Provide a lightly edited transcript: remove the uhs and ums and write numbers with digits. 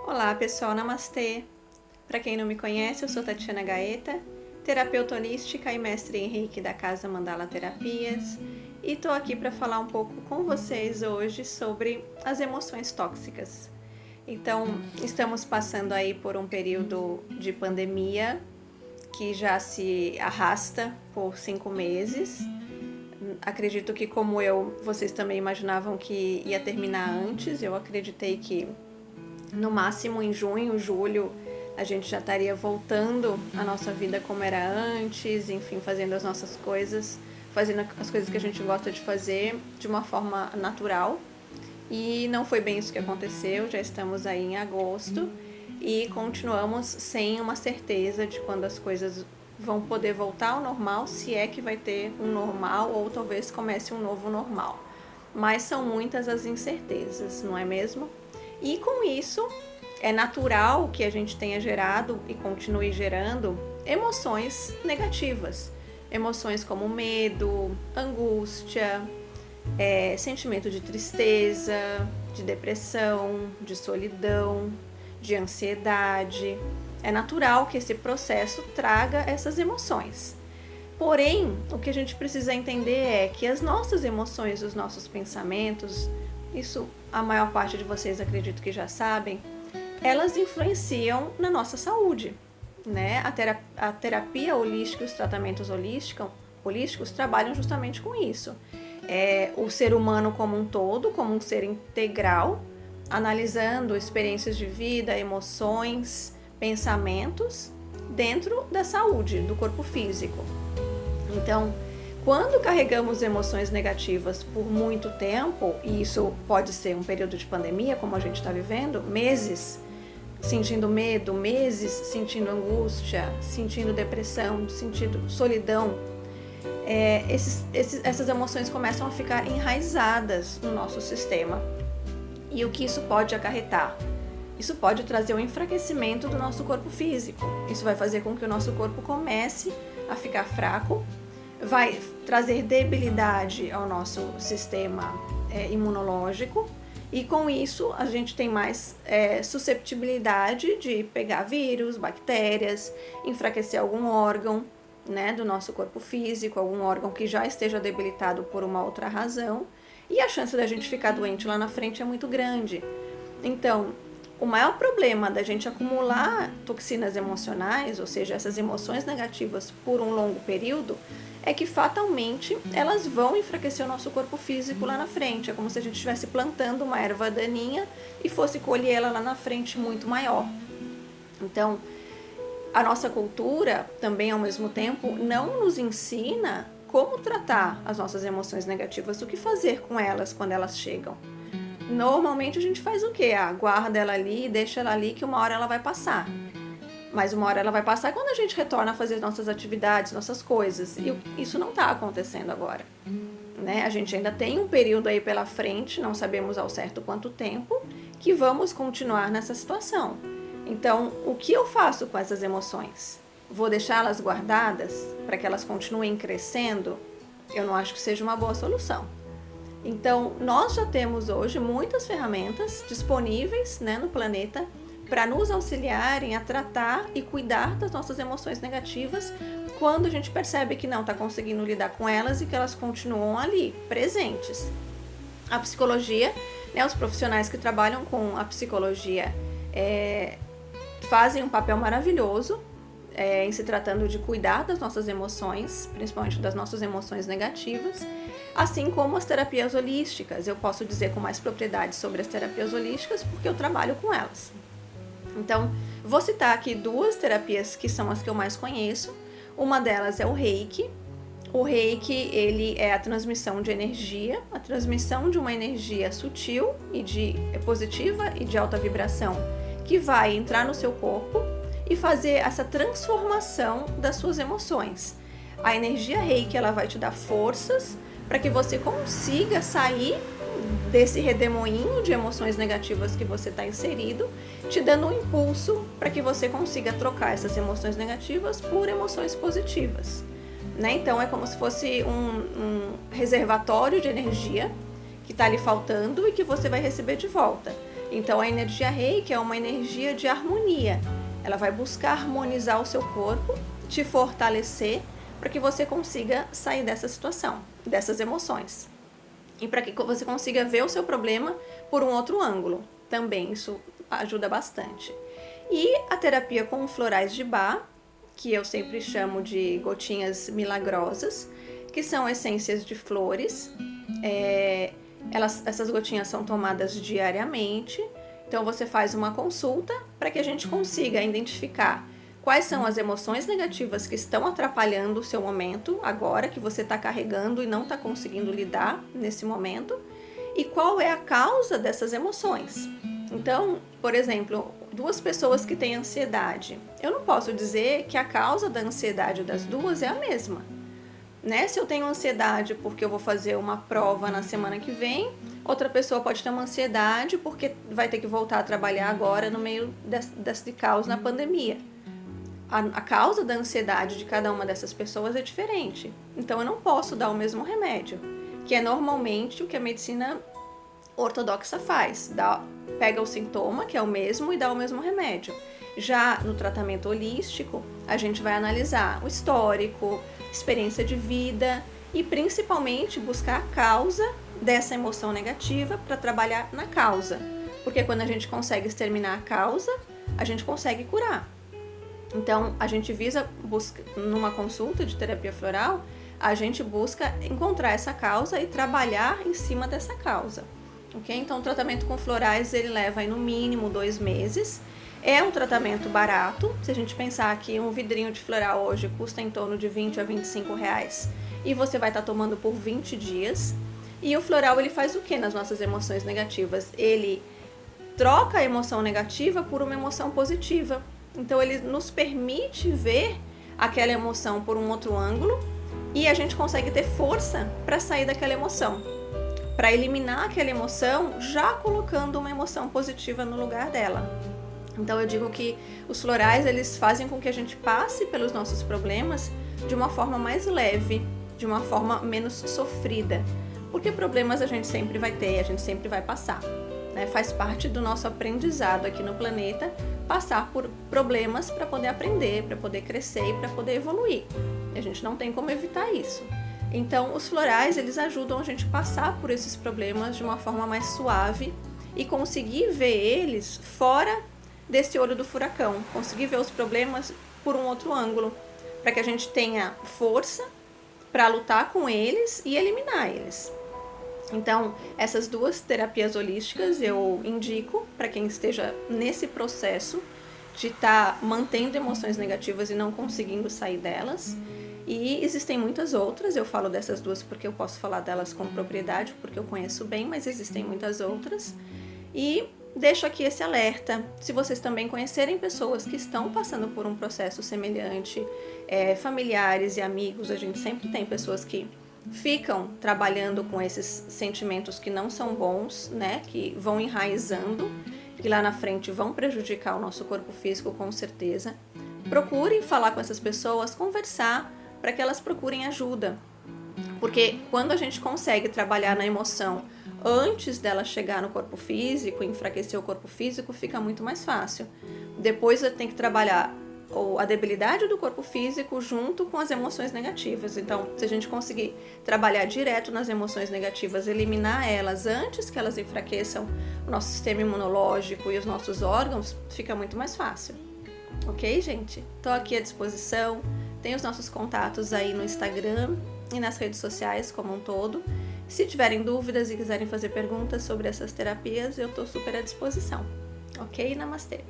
Olá pessoal, namastê! Para quem não me conhece, eu sou Tatiana Gaeta, terapeuta holística e mestre em Reiki da Casa Mandala Terapias, e estou aqui para falar um pouco com vocês hoje sobre as emoções tóxicas. Então, estamos passando aí por um período de pandemia que já se arrasta por 5 meses. Acredito que, como eu, vocês também imaginavam que ia terminar antes. Eu acreditei que no máximo em junho, julho, a gente já estaria voltando à nossa vida como era antes, enfim, fazendo as nossas coisas, fazendo as coisas que a gente gosta de fazer de uma forma natural. E não foi bem isso que aconteceu, já estamos aí em agosto e continuamos sem uma certeza de quando as coisas vão poder voltar ao normal, se é que vai ter um normal ou talvez comece um novo normal. Mas são muitas as incertezas, não é mesmo? E com isso, é natural que a gente tenha gerado e continue gerando emoções negativas. Emoções como medo, angústia, sentimento de tristeza, de depressão, de solidão, de ansiedade. É natural que esse processo traga essas emoções. Porém, o que a gente precisa entender é que as nossas emoções, os nossos pensamentos, isso a maior parte de vocês acredito que já sabem, elas influenciam na nossa saúde, né? A terapia holística e os tratamentos holísticos trabalham justamente com isso. O ser humano como um todo, como um ser integral, analisando experiências de vida, emoções, pensamentos dentro da saúde, do corpo físico. Então, quando carregamos emoções negativas por muito tempo, e isso pode ser um período de pandemia, como a gente está vivendo, meses sentindo medo, meses sentindo angústia, sentindo depressão, sentindo solidão, essas emoções começam a ficar enraizadas no nosso sistema. E o que isso pode acarretar? Isso pode trazer um enfraquecimento do nosso corpo físico. Isso vai fazer com que o nosso corpo comece a ficar fraco, vai trazer debilidade ao nosso sistema imunológico, e com isso a gente tem mais susceptibilidade de pegar vírus, bactérias, enfraquecer algum órgão, né, do nosso corpo físico, algum órgão que já esteja debilitado por uma outra razão, e a chance da gente ficar doente lá na frente é muito grande. Então, o maior problema da gente acumular toxinas emocionais, ou seja, essas emoções negativas por um longo período, é que fatalmente elas vão enfraquecer o nosso corpo físico lá na frente. É como se a gente estivesse plantando uma erva daninha e fosse colher ela lá na frente muito maior. Então, a nossa cultura também, ao mesmo tempo, não nos ensina como tratar as nossas emoções negativas, o que fazer com elas quando elas chegam. Normalmente a gente faz o quê? Guarda ela ali, deixa ela ali, que uma hora ela vai passar. Mas uma hora ela vai passar quando a gente retorna a fazer nossas atividades, nossas coisas. E isso não está acontecendo agora, né? A gente ainda tem um período aí pela frente, não sabemos ao certo quanto tempo, que vamos continuar nessa situação. Então, o que eu faço com essas emoções? Vou deixá-las guardadas para que elas continuem crescendo? Eu não acho que seja uma boa solução. Então, nós já temos hoje muitas ferramentas disponíveis, né, no planeta para nos auxiliarem a tratar e cuidar das nossas emoções negativas quando a gente percebe que não está conseguindo lidar com elas e que elas continuam ali, presentes. A psicologia, né, os profissionais que trabalham com a psicologia fazem um papel maravilhoso em se tratando de cuidar das nossas emoções, principalmente das nossas emoções negativas, assim como as terapias holísticas. Eu posso dizer com mais propriedade sobre as terapias holísticas porque eu trabalho com elas. Então, vou citar aqui 2 terapias que são as que eu mais conheço. Uma delas é o Reiki. O Reiki, ele é a transmissão de energia, a transmissão de uma energia sutil e positiva e de alta vibração, que vai entrar no seu corpo e fazer essa transformação das suas emoções. A energia Reiki, ela vai te dar forças para que você consiga sair desse redemoinho de emoções negativas que você está inserido, te dando um impulso para que você consiga trocar essas emoções negativas por emoções positivas, né? Então é como se fosse um reservatório de energia que está ali faltando e que você vai receber de volta. Então a energia Reiki é uma energia de harmonia. Ela vai buscar harmonizar o seu corpo, te fortalecer para que você consiga sair dessa situação, dessas emoções. E para que você consiga ver o seu problema por um outro ângulo. Também isso ajuda bastante. E a terapia com florais de Bach, que eu sempre chamo de gotinhas milagrosas, que são essências de flores. Essas gotinhas são tomadas diariamente. Então você faz uma consulta para que a gente consiga identificar quais são as emoções negativas que estão atrapalhando o seu momento agora, que você está carregando e não está conseguindo lidar nesse momento, e qual é a causa dessas emoções. Então, por exemplo, duas pessoas que têm ansiedade, eu não posso dizer que a causa da ansiedade das duas é a mesma. Né? Se eu tenho ansiedade porque eu vou fazer uma prova na semana que vem, outra pessoa pode ter uma ansiedade porque vai ter que voltar a trabalhar agora no meio desse caos na pandemia. A causa da ansiedade de cada uma dessas pessoas é diferente. Então eu não posso dar o mesmo remédio, que é normalmente o que a medicina ortodoxa faz. Pega o sintoma, que é o mesmo, e dá o mesmo remédio. Já no tratamento holístico, a gente vai analisar o histórico, experiência de vida e principalmente buscar a causa dessa emoção negativa para trabalhar na causa. Porque quando a gente consegue exterminar a causa, a gente consegue curar. Então, a gente numa consulta de terapia floral, a gente busca encontrar essa causa e trabalhar em cima dessa causa. Okay? Então, o tratamento com florais, ele leva aí no mínimo 2 meses. É um tratamento barato. Se a gente pensar que um vidrinho de floral hoje custa em torno de 20 a 25 reais e você vai estar tomando por 20 dias. E o floral, ele faz o que nas nossas emoções negativas? Ele troca a emoção negativa por uma emoção positiva. Então, ele nos permite ver aquela emoção por um outro ângulo e a gente consegue ter força para sair daquela emoção, para eliminar aquela emoção, já colocando uma emoção positiva no lugar dela. Então, eu digo que os florais, eles fazem com que a gente passe pelos nossos problemas de uma forma mais leve, de uma forma menos sofrida. Porque problemas a gente sempre vai ter, a gente sempre vai passar. Né? Faz parte do nosso aprendizado aqui no planeta passar por problemas para poder aprender, para poder crescer e para poder evoluir. A gente não tem como evitar isso. Então, os florais, eles ajudam a gente a passar por esses problemas de uma forma mais suave e conseguir ver eles fora desse olho do furacão, conseguir ver os problemas por um outro ângulo, para que a gente tenha força para lutar com eles e eliminar eles. Então, essas 2 terapias holísticas eu indico para quem esteja nesse processo de estar mantendo emoções negativas e não conseguindo sair delas. E existem muitas outras, eu falo dessas 2 porque eu posso falar delas com propriedade, porque eu conheço bem, mas existem muitas outras. E deixo aqui esse alerta, se vocês também conhecerem pessoas que estão passando por um processo semelhante, familiares e amigos, a gente sempre tem pessoas que ficam trabalhando com esses sentimentos que não são bons, né, que vão enraizando, que lá na frente vão prejudicar o nosso corpo físico com certeza. Procurem falar com essas pessoas, conversar, para que elas procurem ajuda. Porque quando a gente consegue trabalhar na emoção antes dela chegar no corpo físico, enfraquecer o corpo físico, fica muito mais fácil. Depois tem que trabalhar a debilidade do corpo físico junto com as emoções negativas. Então, se a gente conseguir trabalhar direto nas emoções negativas, eliminar elas antes que elas enfraqueçam o nosso sistema imunológico e os nossos órgãos, fica muito mais fácil. Ok, gente? Estou aqui à disposição. Tem os nossos contatos aí no Instagram e nas redes sociais como um todo. Se tiverem dúvidas e quiserem fazer perguntas sobre essas terapias, eu estou super à disposição. Ok? Namastê!